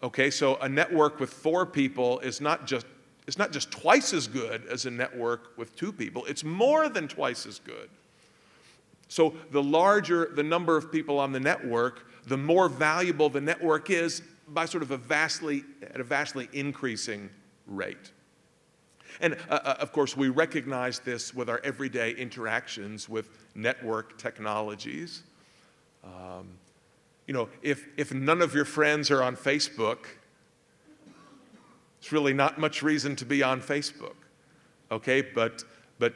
Okay, so a network with 4 people is not just twice as good as a network with 2 people, it's more than twice as good. So the larger the number of people on the network, the more valuable the network is by sort of at a vastly increasing rate. And of course, we recognize this with our everyday interactions with network technologies. You know, if none of your friends are on Facebook, it's really not much reason to be on Facebook, okay? But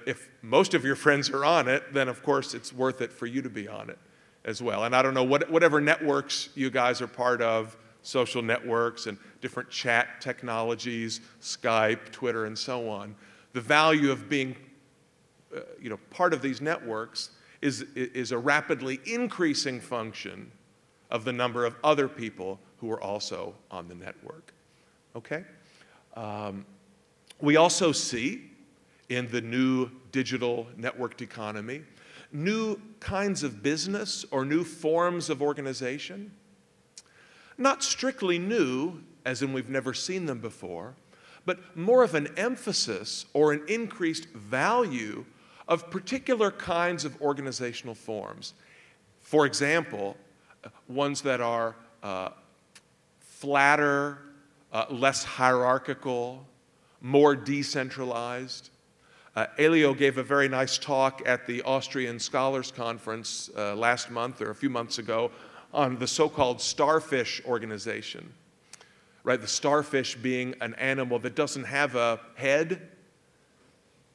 if most of your friends are on it, then of course it's worth it for you to be on it as well. And I don't know, whatever networks you guys are part of, social networks and different chat technologies, Skype, Twitter, and so on, the value of being you know, part of these networks is a rapidly increasing function of the number of other people who are also on the network, okay? We also see in the new digital networked economy new kinds of business or new forms of organization. Not strictly new, as in we've never seen them before, but more of an emphasis or an increased value of particular kinds of organizational forms. For example, ones that are flatter, less hierarchical, more decentralized. Elio gave a very nice talk at the Austrian Scholars Conference last month or a few months ago on the so-called starfish organization, right? The starfish being an animal that doesn't have a head,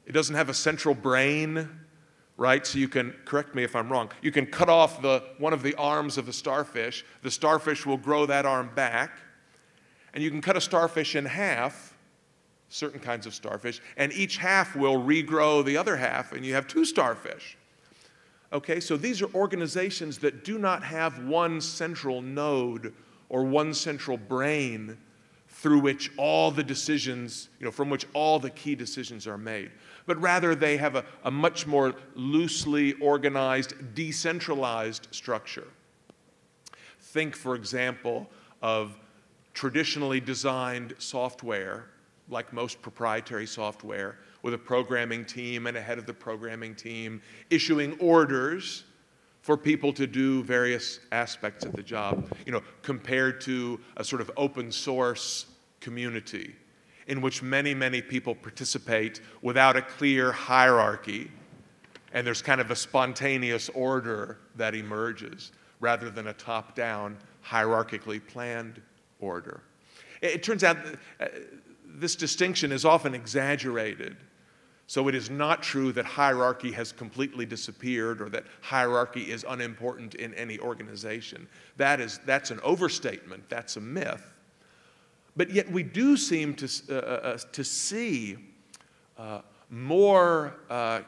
it doesn't have a central brain, right? So you can, correct me if I'm wrong, you can cut off one of the arms of the starfish will grow that arm back, and you can cut a starfish in half, certain kinds of starfish, and each half will regrow the other half, and you have 2 starfish. Okay, so these are organizations that do not have one central node or one central brain through which all the decisions, you know, from which all the key decisions are made. But rather they have a much more loosely organized, decentralized structure. Think, for example, of traditionally designed software, like most proprietary software, with a programming team and a head of the programming team issuing orders for people to do various aspects of the job, you know, compared to a sort of open source community in which many, many people participate without a clear hierarchy, and there's kind of a spontaneous order that emerges rather than a top-down, hierarchically planned order. It turns out this distinction is often exaggerated. So it is not true that hierarchy has completely disappeared or that hierarchy is unimportant in any organization. That's an overstatement. That's a myth. But yet we do seem to see more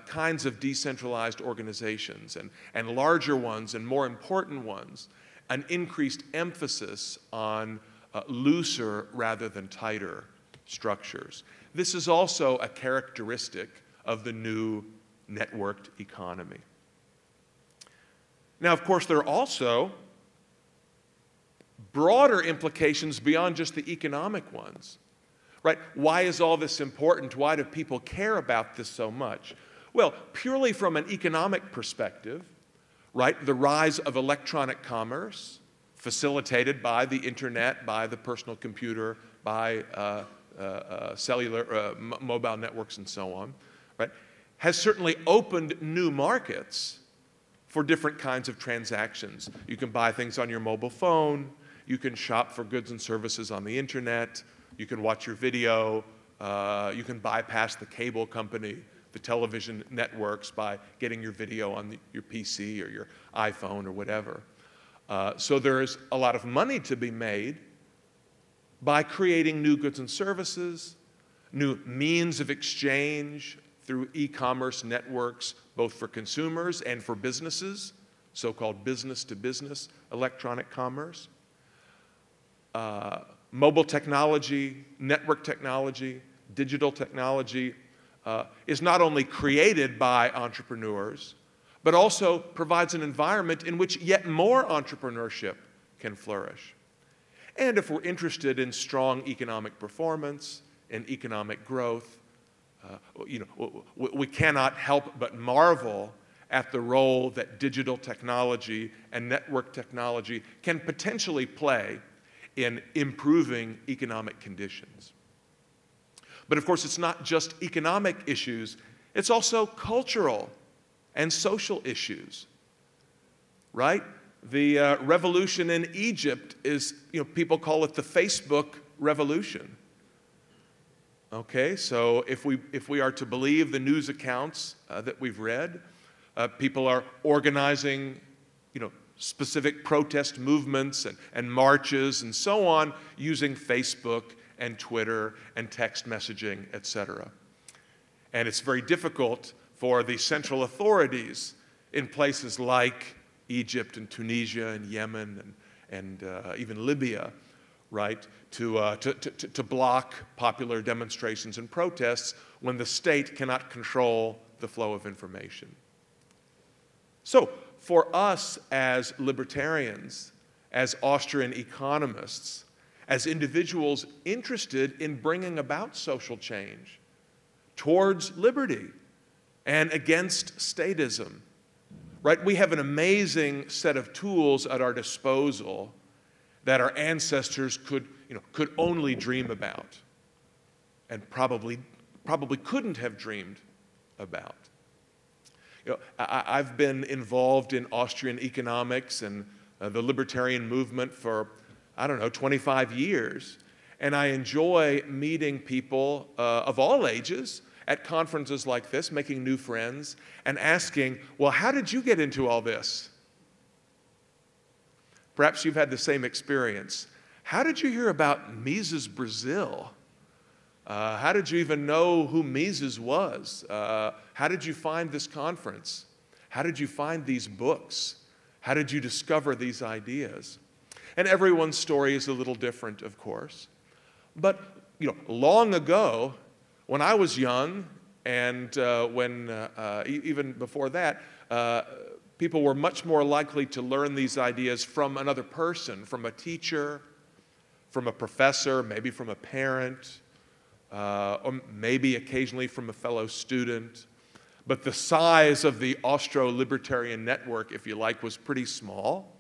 kinds of decentralized organizations and larger ones and more important ones, an increased emphasis on looser rather than tighter structures. This is also a characteristic of the new networked economy. Now, of course, there are also broader implications beyond just the economic ones, right? Why is all this important? Why do people care about this so much? Well, purely from an economic perspective, right? The rise of electronic commerce, facilitated by the internet, by the personal computer, by cellular, mobile networks and so on, right, has certainly opened new markets for different kinds of transactions. You can buy things on your mobile phone, you can shop for goods and services on the internet, you can watch your video, you can bypass the cable company, the television networks by getting your video on your PC or your iPhone or whatever. So there is a lot of money to be made by creating new goods and services, new means of exchange through e-commerce networks, both for consumers and for businesses, so-called business-to-business electronic commerce. Mobile technology, network technology, digital technology is not only created by entrepreneurs, but also provides an environment in which yet more entrepreneurship can flourish. And if we're interested in strong economic performance and economic growth, we cannot help but marvel at the role that digital technology and network technology can potentially play in improving economic conditions. But of course, it's not just economic issues, it's also cultural and social issues, right? The revolution in Egypt is, people call it the Facebook revolution. Okay, so if we are to believe the news accounts that we've read, people are organizing, specific protest movements and marches and so on using Facebook and Twitter and text messaging, etc. And it's very difficult for the central authorities in places like Egypt and Tunisia and Yemen and even Libya, right, to block popular demonstrations and protests when the state cannot control the flow of information. So, for us as libertarians, as Austrian economists, as individuals interested in bringing about social change towards liberty and against statism, right? We have an amazing set of tools at our disposal that our ancestors could only dream about and probably couldn't have dreamed about. I've been involved in Austrian economics and the libertarian movement for, 25 years. And I enjoy meeting people of all ages at conferences like this, making new friends, and asking, well, how did you get into all this? Perhaps you've had the same experience. How did you hear about Mises Brasil? How did you even know who Mises was? How did you find this conference? How did you find these books? How did you discover these ideas? And everyone's story is a little different, of course. But long ago, when I was young, and even before that, people were much more likely to learn these ideas from another person, from a teacher, from a professor, maybe from a parent, or maybe occasionally from a fellow student. But the size of the Austro-libertarian network, if you like, was pretty small.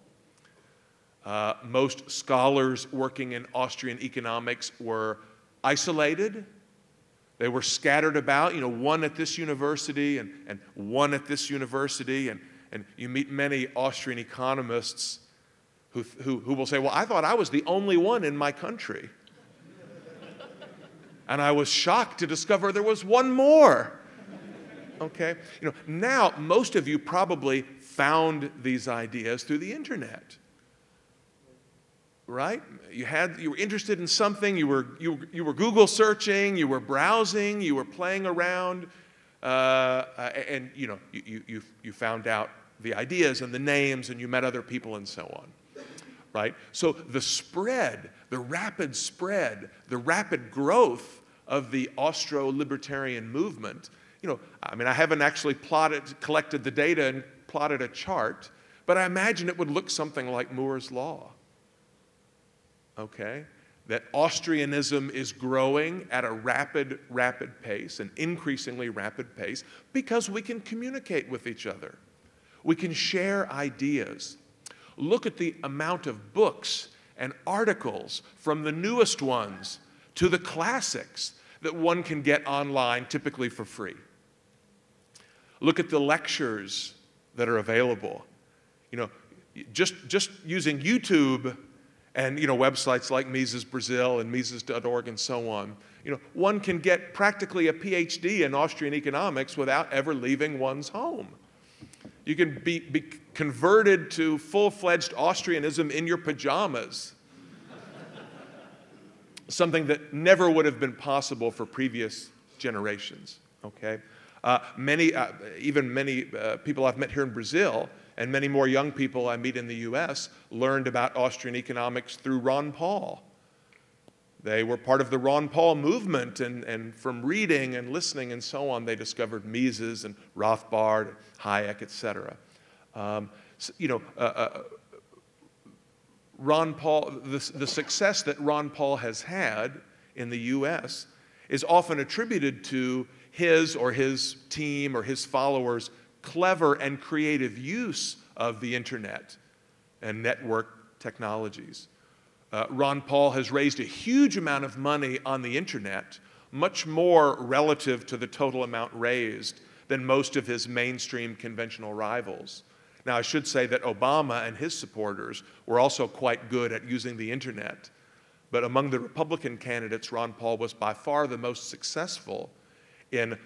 Most scholars working in Austrian economics were isolated. They were scattered about, one at this university and one at this university. And you meet many Austrian economists who will say, well, I thought I was the only one in my country. And I was shocked to discover there was one more. Okay? Now most of you probably found these ideas through the internet. Right? You were interested in something, you were Google searching, you were browsing, you were playing around, and you found out the ideas and the names, and you met other people and so on. Right? So the spread, the rapid spread, the rapid growth of the Austro-libertarian movement, I haven't actually collected the data and plotted a chart, but I imagine it would look something like Moore's Law. Okay? That Austrianism is growing at a rapid pace, an increasingly rapid pace, because we can communicate with each other. We can share ideas. Look at the amount of books and articles, from the newest ones to the classics, that one can get online, typically for free. Look at the lectures that are available. Just using YouTube and websites like Mises Brasil and Mises.org and so on, one can get practically a PhD in Austrian economics without ever leaving one's home. You can be converted to full-fledged Austrianism in your pajamas, something that never would have been possible for previous generations. Okay, many people I've met here in Brazil, and many more young people I meet in the US, learned about Austrian economics through Ron Paul. They were part of the Ron Paul movement, and from reading and listening and so on, they discovered Mises and Rothbard, Hayek, etc. the success that Ron Paul has had in the US is often attributed to his or his team or his followers' clever and creative use of the internet and network technologies. Ron Paul has raised a huge amount of money on the internet, much more relative to the total amount raised than most of his mainstream conventional rivals. Now, I should say that Obama and his supporters were also quite good at using the internet, but among the Republican candidates, Ron Paul was by far the most successful in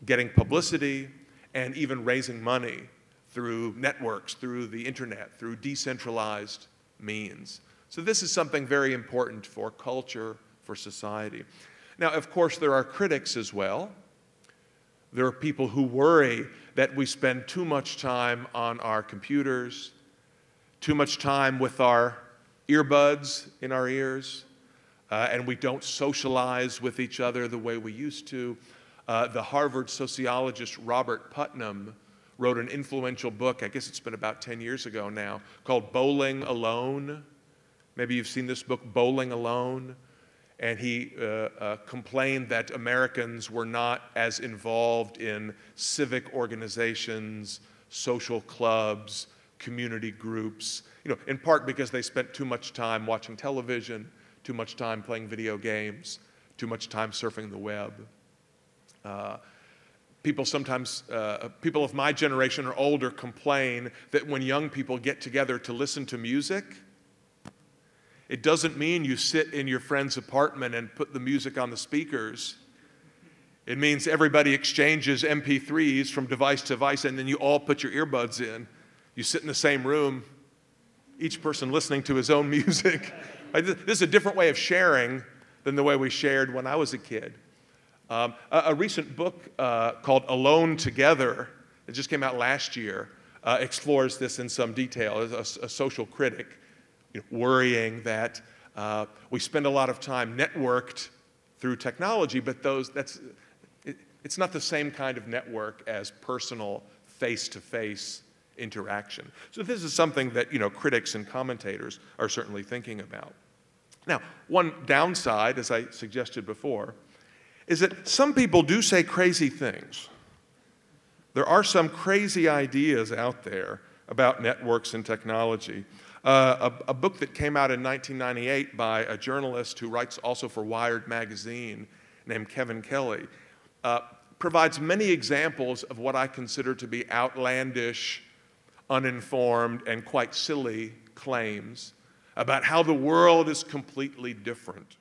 getting publicity and even raising money through networks, through the internet, through decentralized means. So this is something very important for culture, for society. Now, of course, there are critics as well. There are people who worry that we spend too much time on our computers, too much time with our earbuds in our ears, and we don't socialize with each other the way we used to. The Harvard sociologist Robert Putnam wrote an influential book, I guess it's been about 10 years ago now, called Bowling Alone. Maybe you've seen this book, Bowling Alone. And he complained that Americans were not as involved in civic organizations, social clubs, community groups, in part because they spent too much time watching television, too much time playing video games, too much time surfing the web. People of my generation or older complain that when young people get together to listen to music, it doesn't mean you sit in your friend's apartment and put the music on the speakers. It means everybody exchanges MP3s from device to device, and then you all put your earbuds in. You sit in the same room, each person listening to his own music. This is a different way of sharing than the way we shared when I was a kid. A recent book called Alone Together, it just came out last year, explores this in some detail. As a social critic, worrying that we spend a lot of time networked through technology, but it's not the same kind of network as personal, face-to-face interaction. So this is something that critics and commentators are certainly thinking about. Now, one downside, as I suggested before, is that some people do say crazy things. There are some crazy ideas out there about networks and technology. A book that came out in 1998 by a journalist who writes also for Wired magazine named Kevin Kelly provides many examples of what I consider to be outlandish, uninformed, and quite silly claims about how the world is completely different.